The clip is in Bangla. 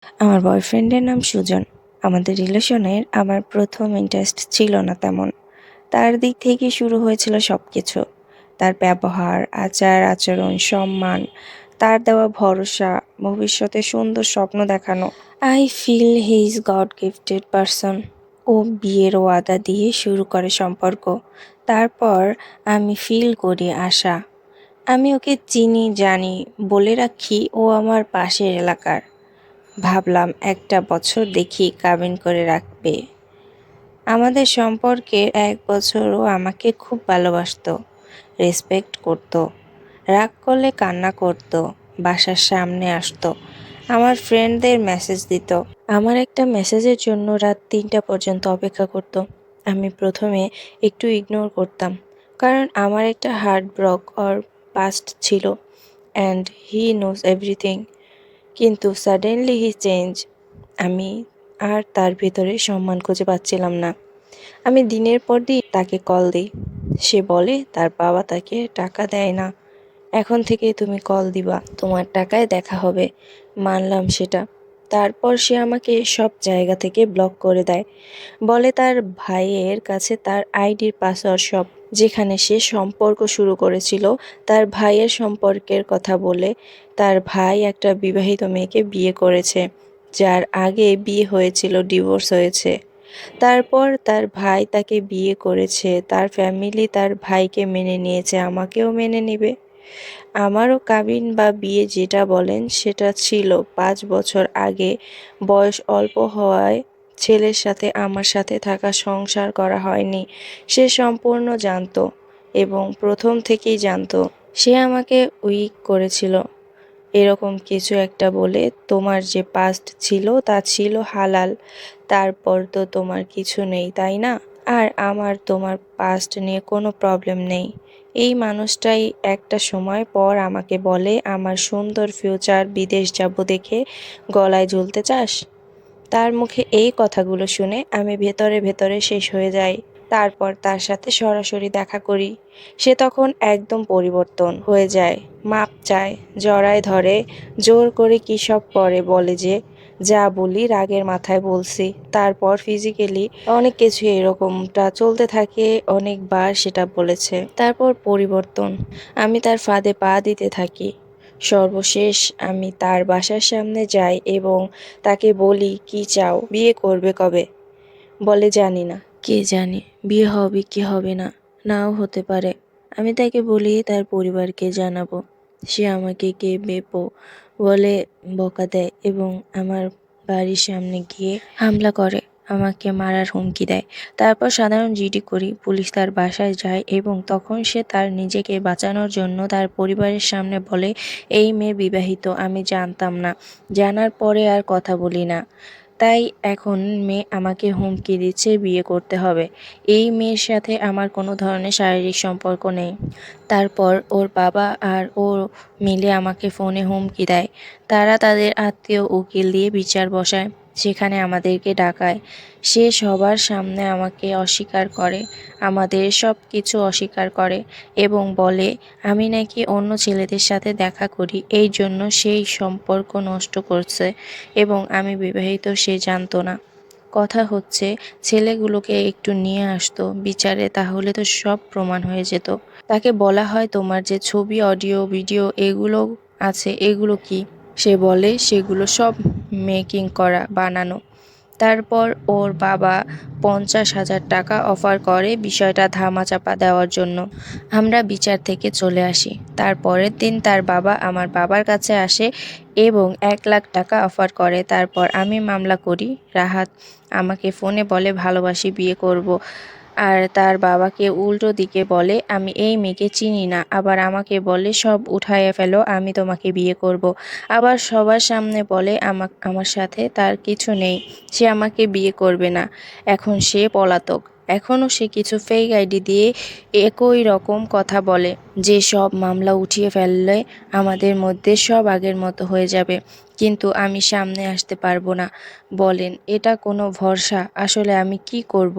আমার বয়ফ্রেন্ডের নাম সুজন। আমাদের রিলেশনের আমার প্রথম ইন্টারেস্ট ছিল না তেমন। তার দিক থেকে শুরু হয়েছিল সবকিছু। তার ব্যবহার, আচার-আচরণ, সম্মান, তার দেওয়া ভরসা, ভবিষ্যতে সুন্দর স্বপ্ন দেখানো। I feel he is God gifted person. ও বিয়ের ওয়াদা দিয়ে শুরু করে সম্পর্ক। তারপর আমি ফিল করি আশা। আমি ওকে চিনি, জানি, বলে রাখি ও আমার পাশের এলাকার। ভাবলাম একটা বছর দেখি কাবিন করে রাখবে। আমাদের সম্পর্কের 1 বছর ও আমাকে খুব ভালোবাসতো, রেসপেক্ট করতো, রাগ করলে কান্না করতো, বাসার সামনে আসতো, আমার ফ্রেন্ডদের মেসেজ দিত। আমার একটা মেসেজের জন্য রাত 3টা পর্যন্ত অপেক্ষা করতো। আমি প্রথমে একটু ইগনোর করতাম, কারণ আমার একটা হার্ট ব্রক অর পাস্ট ছিল অ্যান্ড হি নোজ এভরিথিং। কিন্তু সাডেনলি হি চেঞ্জ। আমি আর তার ভেতরে সম্মান খুঁজে পাচ্ছিলাম না। আমি দিনের পর দিন তাকে কল দিই। সে বলে তার বাবা তাকে টাকা দেয় না। এখন থেকে তুমি কল দিবা, তোমার টাকায় দেখা হবে। মানলাম সেটা। তারপর সে আমাকে সব জায়গা থেকে ব্লক করে দেয়। বলে তার ভাইয়ের কাছে তার আইডির পাসওয়ার্ড সব। যেখানে সে সম্পর্ক শুরু করেছিল তার ভাইয়ের সম্পর্কের কথা বলে তার ভাই একটা বিবাহিত মেয়েকে বিয়ে করেছে, যার আগে বিয়ে হয়েছিল, ডিভোর্স হয়েছে। তারপর তার ভাই তাকে বিয়ে করেছে, তার ফ্যামিলি তার ভাইকে মেনে নিয়েছে, আমাকেও মেনে নিবে। আমারও কাবিন বা বিয়ে যেটা বলেন সেটা ছিল 5 বছর আগে। বয়স অল্প হওয়ায় ছেলের সাথে আমার সাথে থাকা সংসার করা হয়নি। সে সম্পূর্ণ জানতো এবং প্রথম থেকেই জানতো। সে আমাকে উইক করেছিল এরকম কিছু একটা বলে, তোমার যে পাস্ট ছিল তা ছিল হালাল, তারপর তো তোমার কিছু নেই, তাই না? আর আমার তোমার পাস্ট নিয়ে কোনো প্রবলেম নেই। এই মানুষটাই একটা সময় পর আমাকে বলে আমার সুন্দর ফিউচার, বিদেশ যাব দেখে গলায় ঝুলতে চাস? তার মুখে এই কথাগুলো শুনে আমি ভেতরে ভেতরে শেষ হয়ে যাই। তারপর তার সাথে সরাসরি দেখা করি। সে তখন একদম পরিবর্তন হয়ে যায়, মাপ চায়, জড়ায় ধরে, জোর করে কী সব করে, বলে যে যা বলি রাগের মাথায় বলছি। তারপর ফিজিক্যালি অনেক কিছু এরকমটা চলতে থাকে, অনেকবার সেটা বলেছে। তারপর পরিবর্তন, আমি তার ফাঁদে পা দিতে থাকি। সর্বশেষ আমি তার বাসার সামনে যাই এবং তাকে বলি, কি চাও, বিয়ে করবে কবে? বলে জানি না। কে জানে বিয়ে হবে কি হবে না, নাও হতে পারে। আমি তাকে বলি তার পরিবারকে জানাবো। সে আমাকে কে বেপো বলে বকা দেয় এবং আমার বাড়ির সামনে গিয়ে হামলা করে, আমাকে মারার হুমকি দেয়। তারপর সাধারণ জিডি করি, পুলিশ তার বাসায় যায় এবং তখন সে তার নিজেকে বাঁচানোর জন্য তার পরিবারের সামনে বলে এই মেয়ে বিবাহিত। আমি জানতাম না, জানার পরে আর কথা বলি না। তাই এখন মেয়ে আমাকে হুমকি দিচ্ছে বিয়ে করতে হবে। এই মেয়ের সাথে আমার কোনো ধরনের শারীরিক সম্পর্ক নেই। তারপর ওর বাবা আর ও মিলে আমাকে ফোনে হুমকি দেয়। তারা তাদের আত্মীয় উকিল দিয়ে বিচার বসায়, সেখানে আমাদেরকে ডাকায়। সে সবার সামনে আমাকে অস্বীকার করে, আমাদের সব কিছু অস্বীকার করে এবং বলে আমি নাকি অন্য ছেলেদের সাথে দেখা করি, এই জন্য সেই সম্পর্ক নষ্ট করছে এবং আমি বিবাহিত সে জানতো না। কথা হচ্ছে ছেলেগুলোকে একটু নিয়ে আসতো বিচারে, তাহলে তো সব প্রমাণ হয়ে যেত। তাকে বলা হয় তোমার যে ছবি, অডিও, ভিডিও এগুলো আছে এগুলো কি? সে বলে সেগুলো সব মেকিং করা, বানানো। তারপর ওর বাবা 50,000 টাকা অফার করে বিষয়টা ধামাচাপা দেওয়ার জন্য। আমরা বিচার থেকে চলে আসি। তার পরের দিন তার বাবা আমার বাবার কাছে আসে এবং 1 লাখ টাকা অফার করে। তারপর আমি মামলা করি। রাহাত আমাকে ফোনে বলে ভালোবাসি, বিয়ে করব। আর তার বাবাকে উল্টো দিকে বলে আমি এই মেয়েকে চিনি না। আবার আমাকে বলে সব উঠাইয়া ফেলো, আমি তোমাকে বিয়ে করব। আবার সবার সামনে বলে আমার সাথে তার কিছু নেই, সে আমাকে বিয়ে করবে না। এখন সে পলাতক। এখনও সে কিছু ফেক আইডি দিয়ে একই রকম কথা বলে যে সব মামলা উঠিয়ে ফেললে আমাদের মধ্যে সব আগের মতো হয়ে যাবে, কিন্তু আমি সামনে আসতে পারবো না। বলেন এটা কোনো ভরসা? আসলে আমি কি করব?